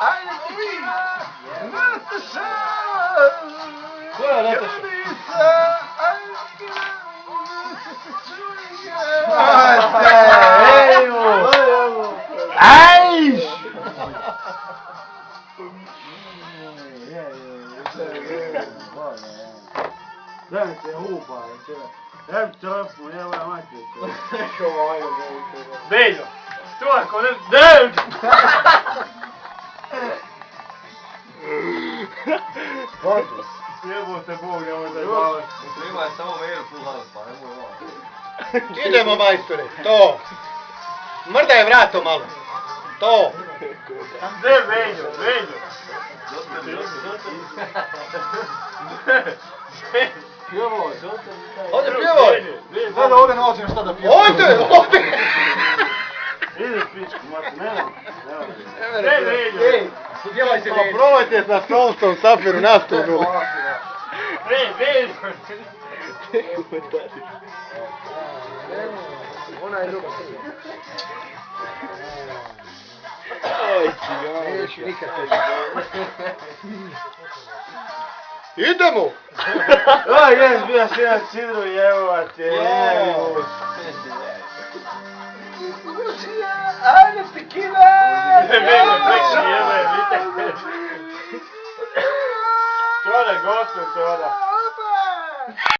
Ajde ti! Nataša! Koja Nataša? Grbica! Ajš! Daj mi se upa, evo telefon, evo ja majke. Beljo! Tu ako ne... Ne! Jebote Bog, nemoj zajebavati. Ima je samo mail full house, pa nemoj ovo. Idemo majstore, to! Mrdaj vrato malo. To! Gdje Beljo? Beljo? Ovdje pjevaj! Sada ovdje nađem šta da pjevam. Ovdje! Ide pičku, mati, nema. Gdje Beljo? Pjevaj se Pa probajte na Stromstom safiru nastupu. Beljo! Onaj drugi. Neću nikad to. Idemo! A, jes, bio si jedan sidru i evo vas je. Ajde tekila! Beljo, prekši jebe, vidite. Čoda, gostu, čoda.